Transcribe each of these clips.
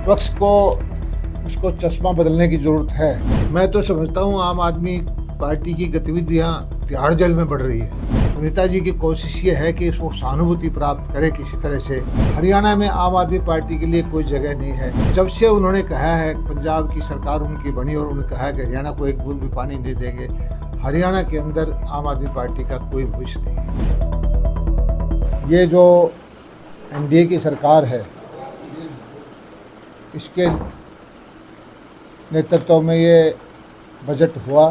वक्त को उसको चश्मा बदलने की ज़रूरत है। मैं तो समझता हूँ आम आदमी पार्टी की गतिविधियाँ तिहाड़ जेल में बढ़ रही है। सुनीता जी की कोशिश ये है कि उसको सहानुभूति प्राप्त करे किसी तरह से। हरियाणा में आम आदमी पार्टी के लिए कोई जगह नहीं है। जब से उन्होंने कहा है पंजाब की सरकार उनकी बनी और उन्होंने कहा है कि हरियाणा को एक बूंद भी पानी नहीं देंगे, हरियाणा के अंदर आम आदमी पार्टी का कोई भविष्य नहीं है। ये जो एनडीए की सरकार है, इसके नेतृत्व में ये बजट हुआ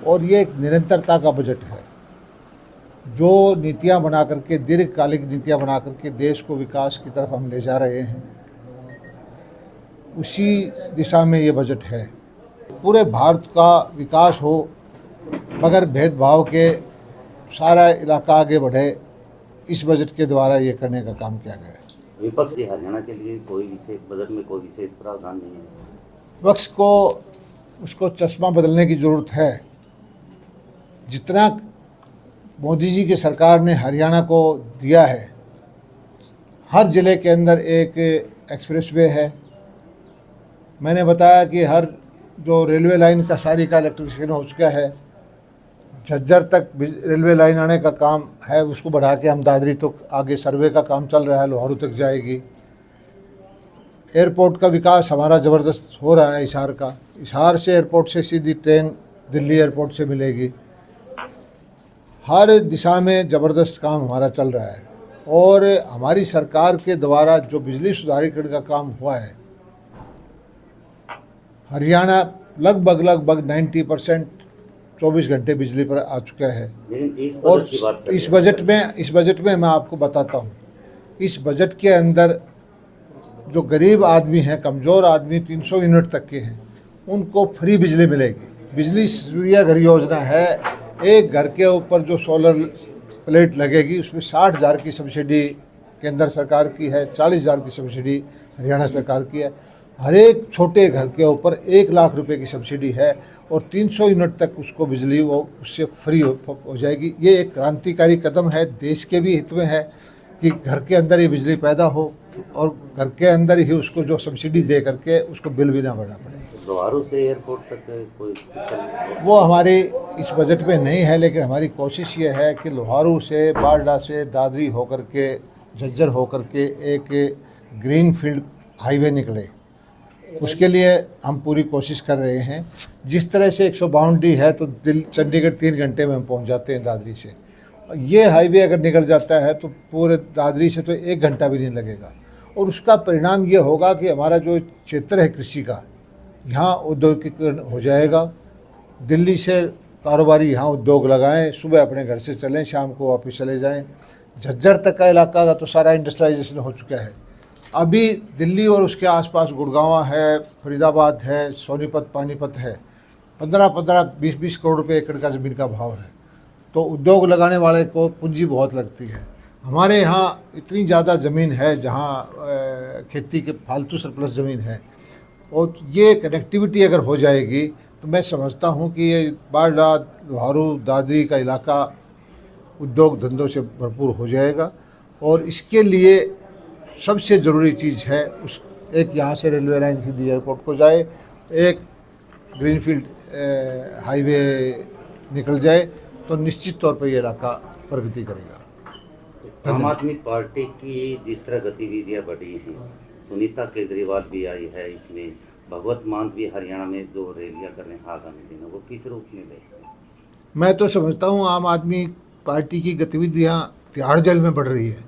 और ये एक निरंतरता का बजट है जो नीतियां बना करके, दीर्घकालिक नीतियां बना करके देश को विकास की तरफ हम ले जा रहे हैं। उसी दिशा में ये बजट है। पूरे भारत का विकास हो मगर भेदभाव के सारा इलाका आगे बढ़े, इस बजट के द्वारा ये करने का काम किया गया है। विपक्ष की हरियाणा के लिए कोई विशेष बजट में कोई विशेष प्रावधान नहीं है। विपक्ष को उसको चश्मा बदलने की ज़रूरत है। जितना मोदी जी की सरकार ने हरियाणा को दिया है, हर ज़िले के अंदर एक एक्सप्रेसवे है। मैंने बताया कि हर जो रेलवे लाइन का सारी का इलेक्ट्रिफिकेशन हो चुका है। झज्जर तक रेलवे लाइन आने का काम है, उसको बढ़ा के हम दादरी तो आगे सर्वे का काम चल रहा है, लोहारू तक जाएगी। एयरपोर्ट का विकास हमारा ज़बरदस्त हो रहा है। हिसार का, हिसार से एयरपोर्ट से सीधी ट्रेन दिल्ली एयरपोर्ट से मिलेगी। हर दिशा में ज़बरदस्त काम हमारा चल रहा है और हमारी सरकार के द्वारा जो बिजली सुधारीकरण का काम हुआ है, हरियाणा लगभग 90% 24 घंटे बिजली पर आ चुका है। और इस बजट में मैं आपको बताता हूँ, इस बजट के अंदर जो गरीब आदमी हैं, कमज़ोर आदमी 300 यूनिट तक के हैं, उनको फ्री बिजली मिलेगी। बिजली सूर्य घर योजना है। एक घर के ऊपर जो सोलर प्लेट लगेगी उसमें 60,000 की सब्सिडी केंद्र सरकार की है, 40,000 की सब्सिडी हरियाणा सरकार की है। हर एक छोटे घर के ऊपर 1 लाख रुपए की सब्सिडी है और 300 यूनिट तक उसको बिजली वो उससे फ्री हो जाएगी। ये एक क्रांतिकारी कदम है, देश के भी हित में है कि घर के अंदर ही बिजली पैदा हो और घर के अंदर ही उसको जो सब्सिडी दे करके उसको बिल भी ना भरना पड़े। लोहारू से एयरपोर्ट तक कोई वो हमारे इस बजट में नहीं है, लेकिन हमारी कोशिश ये है कि लोहारू से, बारडा से, दादरी होकर के, झज्जर होकर के एक ग्रीन फील्ड हाईवे निकले। उसके लिए हम पूरी कोशिश कर रहे हैं। जिस तरह से 152 है तो चंडीगढ़ 3 घंटे में हम पहुंच जाते हैं दादरी से। ये हाईवे अगर निकल जाता है तो पूरे दादरी से तो 1 घंटा भी नहीं लगेगा और उसका परिणाम ये होगा कि हमारा जो क्षेत्र है कृषि का, यहाँ औद्योगिकीकरण हो जाएगा। दिल्ली से कारोबारी यहाँ उद्योग लगाएं, सुबह अपने घर से चलें, शाम को वापस चले जाएं। झज्जर तक का इलाका का तो सारा इंडस्ट्रियलाइजेशन हो चुका है। अभी दिल्ली और उसके आसपास गुड़गांव है, फरीदाबाद है, सोनीपत, पानीपत है। 15-15, 20-20 करोड़ रुपए एकड़ का ज़मीन का भाव है। तो उद्योग लगाने वाले को पूंजी बहुत लगती है। हमारे यहाँ इतनी ज़्यादा ज़मीन है जहाँ खेती के फालतू सरप्लस ज़मीन है और ये कनेक्टिविटी अगर हो जाएगी तो मैं समझता हूँ कि ये बारडा, लोहारू, दादरी का इलाका उद्योग धंधों से भरपूर हो जाएगा। और इसके लिए सबसे ज़रूरी चीज़ है उस एक यहाँ से रेलवे लाइन सीधी एयरपोर्ट को जाए, एक ग्रीनफील्ड हाईवे निकल जाए तो निश्चित तौर पर ये इलाका प्रगति करेगा। आम आदमी पार्टी की जिस तरह गतिविधियाँ बढ़ी हैं, सुनीता केजरीवाल भी आई है, इसमें भगवत मान भी हरियाणा में जो रैलियाँ कर रहे हैं आगामी दिनों, वो किस रूप में ले? मैं तो समझता हूँ आम आदमी पार्टी की गतिविधियाँ तिहाड़ जेल में बढ़ रही है।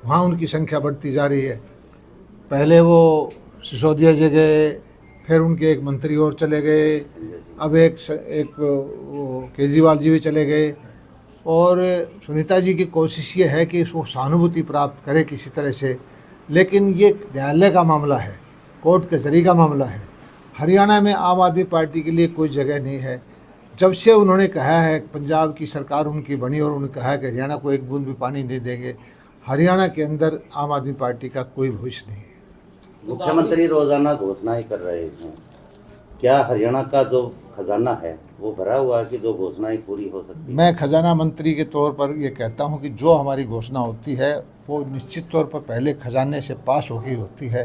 वहाँ उनकी संख्या बढ़ती जा रही है। पहले वो सिसोदिया जी गए, फिर उनके एक मंत्री और चले गए, अब एक केजरीवाल जी भी चले गए। और सुनीता जी की कोशिश ये है कि उसको सहानुभूति प्राप्त करे किसी तरह से, लेकिन ये न्यायालय का मामला है, कोर्ट कचहरी का मामला है। हरियाणा में आम आदमी पार्टी के लिए कोई जगह नहीं है। जब से उन्होंने कहा है पंजाब की सरकार उनकी बनी और उन्होंने कहा है कि हरियाणा को एक बूंद भी पानी नहीं देंगे, हरियाणा के अंदर आम आदमी पार्टी का कोई भविष्य नहीं है। मुख्यमंत्री रोजाना घोषणाएं कर रहे हैं, क्या हरियाणा का जो खजाना है वो भरा हुआ है कि जो घोषणाएं पूरी हो सकती है? मैं खजाना मंत्री के तौर पर ये कहता हूं कि जो हमारी घोषणा होती है वो निश्चित तौर पर पहले खजाने से पास होती है,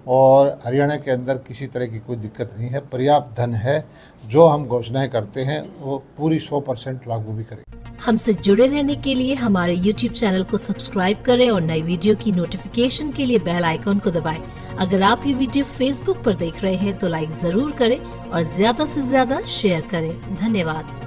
और हरियाणा के अंदर किसी तरह की कोई दिक्कत नहीं है, पर्याप्त धन है। जो हम घोषणाएं करते हैं वो पूरी 100% लागू भी करें। हमसे जुड़े रहने के लिए हमारे YouTube चैनल को सब्सक्राइब करें और नई वीडियो की नोटिफिकेशन के लिए बेल आइकॉन को दबाएं। अगर आप ये वीडियो Facebook पर देख रहे हैं तो लाइक जरूर करें और ज्यादा से ज्यादा शेयर करें। धन्यवाद।